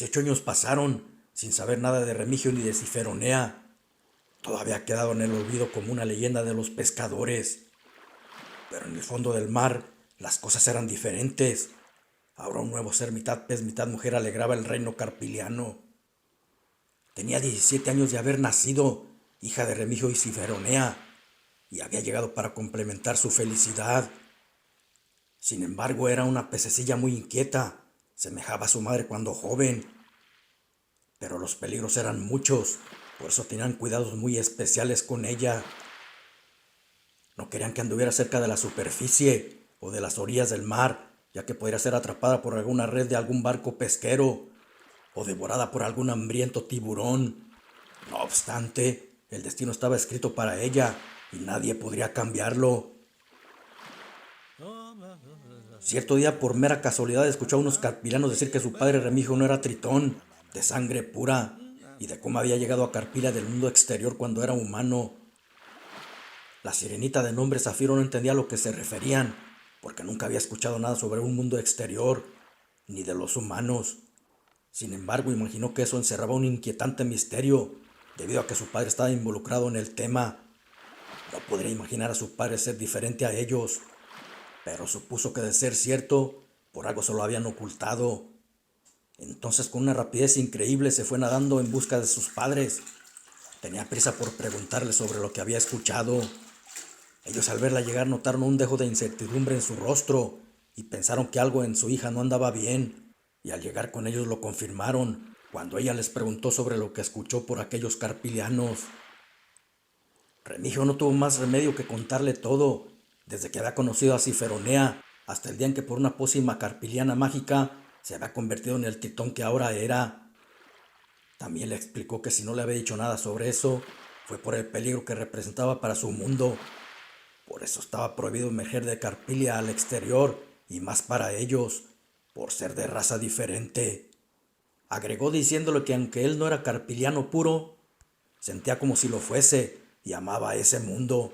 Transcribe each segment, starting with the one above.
18 años pasaron sin saber nada de Remigio ni de Ciferonea. Todo había quedado en el olvido como una leyenda de los pescadores. Pero en el fondo del mar las cosas eran diferentes. Ahora un nuevo ser mitad pez, mitad mujer alegraba el reino carpiliano. Tenía 17 años de haber nacido, hija de Remigio y Ciferonea, y había llegado para complementar su felicidad. Sin embargo, era una pececilla muy inquieta, semejaba a su madre cuando joven. Pero los peligros eran muchos, por eso tenían cuidados muy especiales con ella. No querían que anduviera cerca de la superficie o de las orillas del mar, ya que podría ser atrapada por alguna red de algún barco pesquero o devorada por algún hambriento tiburón. No obstante, el destino estaba escrito para ella y nadie podría cambiarlo. Cierto día, por mera casualidad, escuchó a unos carpilianos decir que su padre Remigio no era Tritón, de sangre pura, y de cómo había llegado a Carpila del mundo exterior cuando era humano. La sirenita de nombre Zafiro no entendía a lo que se referían, porque nunca había escuchado nada sobre un mundo exterior, ni de los humanos. Sin embargo, imaginó que eso encerraba un inquietante misterio, debido a que su padre estaba involucrado en el tema. No podría imaginar a su padre ser diferente a ellos, pero supuso que de ser cierto, por algo se lo habían ocultado. Entonces, con una rapidez increíble, se fue nadando en busca de sus padres. Tenía prisa por preguntarles sobre lo que había escuchado. Ellos al verla llegar notaron un dejo de incertidumbre en su rostro y pensaron que algo en su hija no andaba bien, y al llegar con ellos lo confirmaron cuando ella les preguntó sobre lo que escuchó por aquellos carpilianos. Remigio no tuvo más remedio que contarle todo, desde que había conocido a Ciferonea hasta el día en que por una pócima carpiliana mágica se había convertido en el tritón que ahora era. También le explicó que si no le había dicho nada sobre eso, fue por el peligro que representaba para su mundo. Por eso estaba prohibido emerger de Carpilia al exterior, y más para ellos, por ser de raza diferente. Agregó diciéndole que aunque él no era carpiliano puro, sentía como si lo fuese y amaba ese mundo.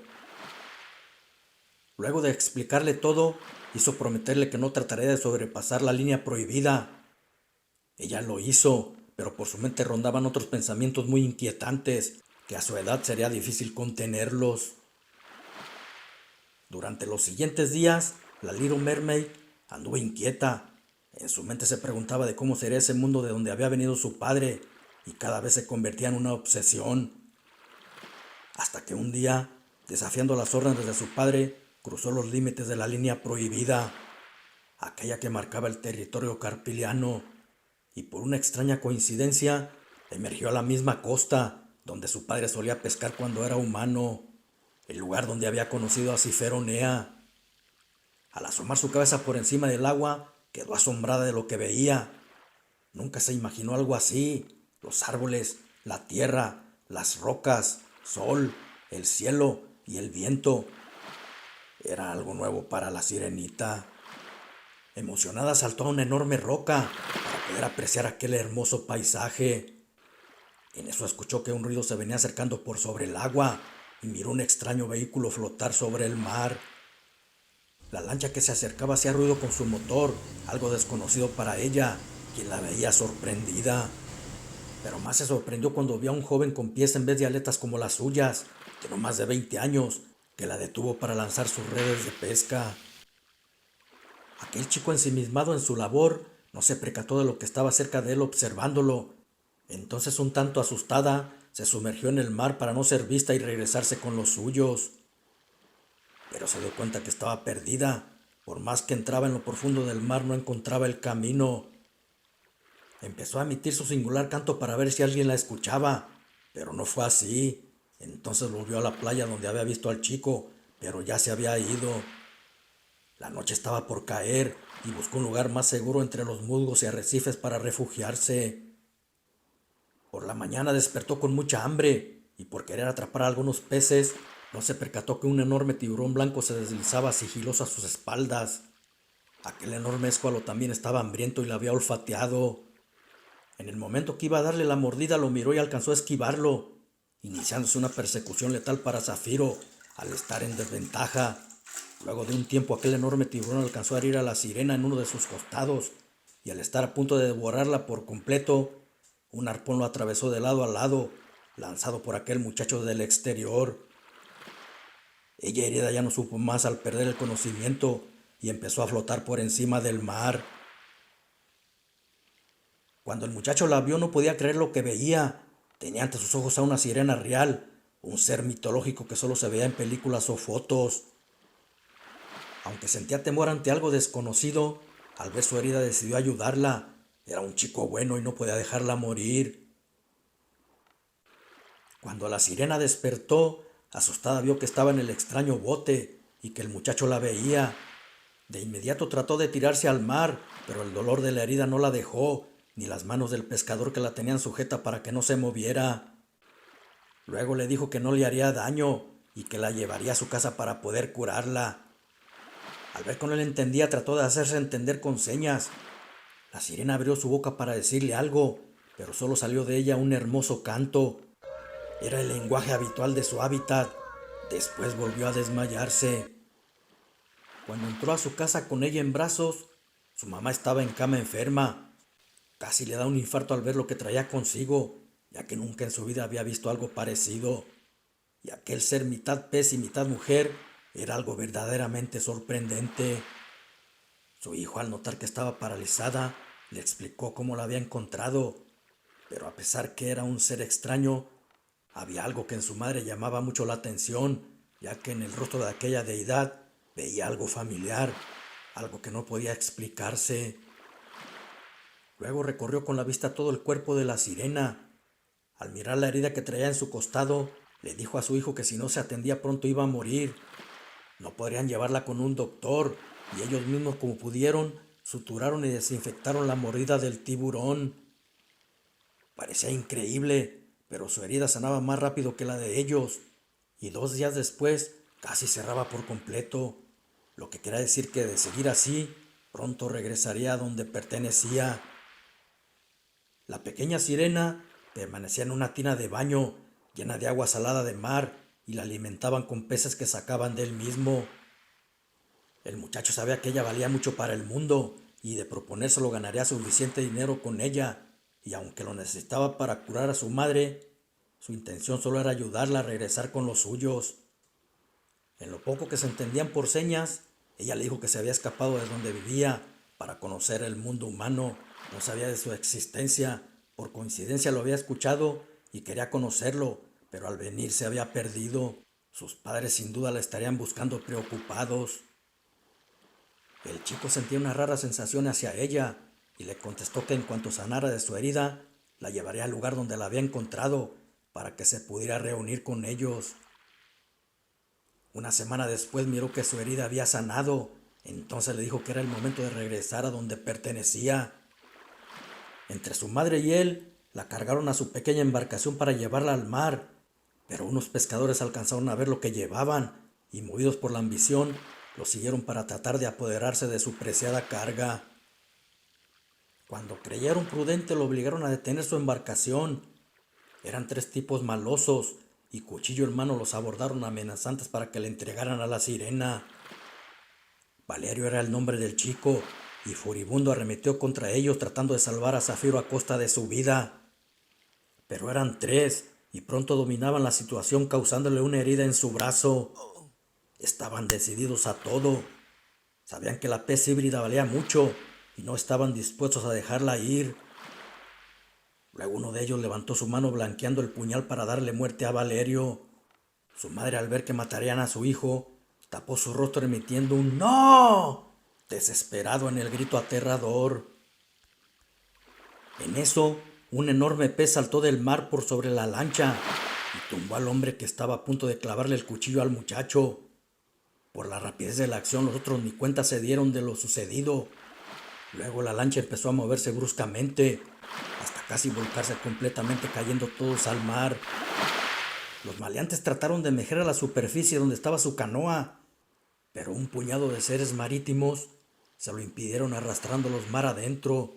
Luego de explicarle todo, hizo prometerle que no trataría de sobrepasar la línea prohibida. Ella lo hizo, pero por su mente rondaban otros pensamientos muy inquietantes, que a su edad sería difícil contenerlos. Durante los siguientes días, la Little Mermaid anduvo inquieta. En su mente se preguntaba de cómo sería ese mundo de donde había venido su padre, y cada vez se convertía en una obsesión. Hasta que un día, desafiando las órdenes de su padre, cruzó los límites de la línea prohibida, aquella que marcaba el territorio carpiliano, y por una extraña coincidencia, emergió a la misma costa donde su padre solía pescar cuando era humano, el lugar donde había conocido a Ciferonea. Al asomar su cabeza por encima del agua, quedó asombrada de lo que veía. Nunca se imaginó algo así. Los árboles, la tierra, las rocas, sol, el cielo y el viento. Era algo nuevo para la sirenita. Emocionada saltó a una enorme roca para poder apreciar aquel hermoso paisaje. En eso escuchó que un ruido se venía acercando por sobre el agua y miró un extraño vehículo flotar sobre el mar. La lancha que se acercaba hacía ruido con su motor, algo desconocido para ella, quien la veía sorprendida. Pero más se sorprendió cuando vio a un joven con pies en vez de aletas como las suyas, de no más de 20 años, que la detuvo para lanzar sus redes de pesca. Aquel chico ensimismado en su labor no se percató de lo que estaba cerca de él observándolo. Entonces, un tanto asustada, se sumergió en el mar para no ser vista y regresarse con los suyos. Pero se dio cuenta que estaba perdida. Por más que entraba en lo profundo del mar, no encontraba el camino. Empezó a emitir su singular canto para ver si alguien la escuchaba, pero no fue así. Entonces volvió a la playa donde había visto al chico, pero ya se había ido. La noche estaba por caer y buscó un lugar más seguro entre los musgos y arrecifes para refugiarse. Por la mañana despertó con mucha hambre y por querer atrapar a algunos peces, no se percató que un enorme tiburón blanco se deslizaba sigiloso a sus espaldas. Aquel enorme escualo también estaba hambriento y la había olfateado. En el momento que iba a darle la mordida lo miró y alcanzó a esquivarlo, iniciándose una persecución letal para Zafiro al estar en desventaja. Luego de un tiempo aquel enorme tiburón alcanzó a herir a la sirena en uno de sus costados y al estar a punto de devorarla por completo, un arpón lo atravesó de lado a lado, lanzado por aquel muchacho del exterior. Ella herida ya no supo más al perder el conocimiento y empezó a flotar por encima del mar. Cuando el muchacho la vio no podía creer lo que veía. Tenía ante sus ojos a una sirena real, un ser mitológico que solo se veía en películas o fotos. Aunque sentía temor ante algo desconocido, al ver su herida decidió ayudarla. Era un chico bueno y no podía dejarla morir. Cuando la sirena despertó, asustada vio que estaba en el extraño bote y que el muchacho la veía. De inmediato trató de tirarse al mar, pero el dolor de la herida no la dejó, ni las manos del pescador que la tenían sujeta para que no se moviera. Luego le dijo que no le haría daño y que la llevaría a su casa para poder curarla. Al ver que no le entendía, trató de hacerse entender con señas. La sirena abrió su boca para decirle algo, pero solo salió de ella un hermoso canto. Era el lenguaje habitual de su hábitat. Después volvió a desmayarse. Cuando entró a su casa con ella en brazos, su mamá estaba en cama enferma. Casi le da un infarto al ver lo que traía consigo, ya que nunca en su vida había visto algo parecido. Y aquel ser mitad pez y mitad mujer era algo verdaderamente sorprendente. Su hijo, al notar que estaba paralizada, le explicó cómo la había encontrado, pero a pesar que era un ser extraño, había algo que en su madre llamaba mucho la atención, ya que en el rostro de aquella deidad veía algo familiar, algo que no podía explicarse. Luego recorrió con la vista todo el cuerpo de la sirena. Al mirar la herida que traía en su costado, le dijo a su hijo que si no se atendía pronto iba a morir. No podrían llevarla con un doctor, y ellos mismos como pudieron, suturaron y desinfectaron la mordida del tiburón. Parecía increíble, pero su herida sanaba más rápido que la de ellos, y 2 días después casi cerraba por completo, lo que quería decir que de seguir así, pronto regresaría a donde pertenecía. La pequeña sirena permanecía en una tina de baño llena de agua salada de mar y la alimentaban con peces que sacaban de él mismo. El muchacho sabía que ella valía mucho para el mundo y de proponérselo ganaría suficiente dinero con ella, y aunque lo necesitaba para curar a su madre, su intención solo era ayudarla a regresar con los suyos. En lo poco que se entendían por señas, ella le dijo que se había escapado de donde vivía para conocer el mundo humano. No sabía de su existencia, por coincidencia lo había escuchado y quería conocerlo, pero al venir se había perdido. Sus padres sin duda la estarían buscando preocupados. El chico sentía una rara sensación hacia ella y le contestó que en cuanto sanara de su herida, la llevaría al lugar donde la había encontrado para que se pudiera reunir con ellos. Una semana después miró que su herida había sanado, entonces le dijo que era el momento de regresar a donde pertenecía. Entre su madre y él, la cargaron a su pequeña embarcación para llevarla al mar, pero unos pescadores alcanzaron a ver lo que llevaban y, movidos por la ambición, lo siguieron para tratar de apoderarse de su preciada carga. Cuando creyeron prudente, lo obligaron a detener su embarcación. Eran 3 tipos malosos y cuchillo en mano los abordaron amenazantes para que le entregaran a la sirena. Valerio era el nombre del chico y furibundo arremetió contra ellos tratando de salvar a Zafiro a costa de su vida. Pero eran 3 y pronto dominaban la situación causándole una herida en su brazo. Estaban decididos a todo. Sabían que la pez híbrida valía mucho y no estaban dispuestos a dejarla ir. Luego uno de ellos levantó su mano blanqueando el puñal para darle muerte a Valerio. Su madre, al ver que matarían a su hijo, tapó su rostro emitiendo un ¡no!, desesperado en el grito aterrador. En eso, un enorme pez saltó del mar por sobre la lancha y tumbó al hombre que estaba a punto de clavarle el cuchillo al muchacho. Por la rapidez de la acción, los otros ni cuenta se dieron de lo sucedido. Luego la lancha empezó a moverse bruscamente, hasta casi volcarse completamente, cayendo todos al mar. Los maleantes trataron de emerger a la superficie donde estaba su canoa, pero un puñado de seres marítimos se lo impidieron arrastrándolos mar adentro,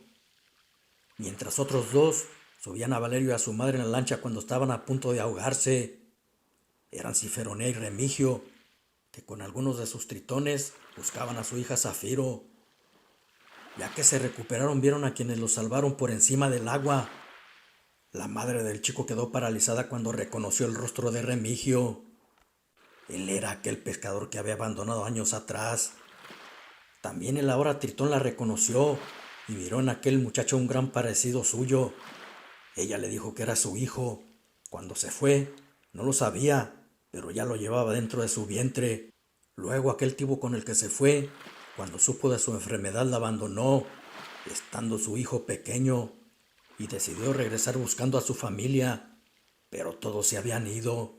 mientras otros 2 subían a Valerio y a su madre en la lancha cuando estaban a punto de ahogarse. Eran Ciferonea y Remigio, que con algunos de sus tritones buscaban a su hija Zafiro. Ya que se recuperaron, vieron a quienes los salvaron por encima del agua. La madre del chico quedó paralizada cuando reconoció el rostro de Remigio. Él era aquel pescador que había abandonado años atrás. También el ahora Tritón la reconoció y miró en aquel muchacho un gran parecido suyo. Ella le dijo que era su hijo. Cuando se fue, no lo sabía, pero ya lo llevaba dentro de su vientre. Luego aquel tipo con el que se fue, cuando supo de su enfermedad, la abandonó, estando su hijo pequeño, y decidió regresar buscando a su familia, pero todos se habían ido.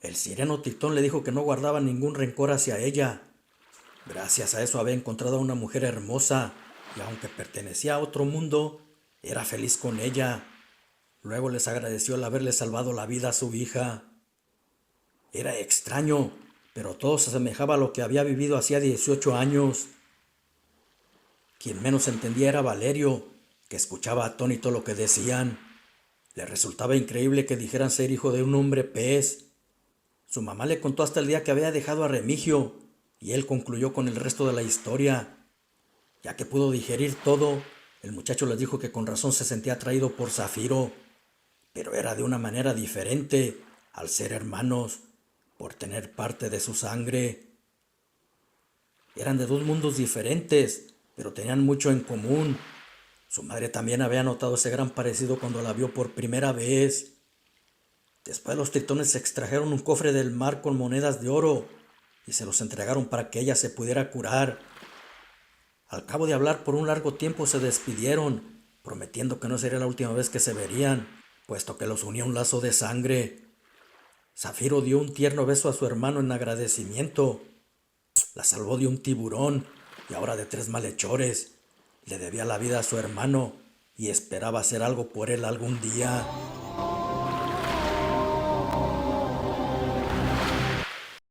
El sireno Tritón le dijo que no guardaba ningún rencor hacia ella. Gracias a eso había encontrado a una mujer hermosa, y aunque pertenecía a otro mundo, era feliz con ella. Luego les agradeció el haberle salvado la vida a su hija. Era extraño, pero todo se asemejaba a lo que había vivido hacía 18 años. Quien menos entendía era Valerio, que escuchaba atónito lo que decían. Le resultaba increíble que dijeran ser hijo de un hombre pez. Su mamá le contó hasta el día que había dejado a Remigio, y él concluyó con el resto de la historia. Ya que pudo digerir todo, el muchacho les dijo que con razón se sentía atraído por Zafiro, pero era de una manera diferente, al ser hermanos, por tener parte de su sangre. Eran de dos mundos diferentes, pero tenían mucho en común. Su madre también había notado ese gran parecido cuando la vio por primera vez. Después los tritones extrajeron un cofre del mar con monedas de oro y se los entregaron para que ella se pudiera curar. Al cabo de hablar por un largo tiempo se despidieron, prometiendo que no sería la última vez que se verían, puesto que los unía un lazo de sangre. Zafiro dio un tierno beso a su hermano en agradecimiento. La salvó de un tiburón y ahora de 3 malhechores. Le debía la vida a su hermano y esperaba hacer algo por él algún día.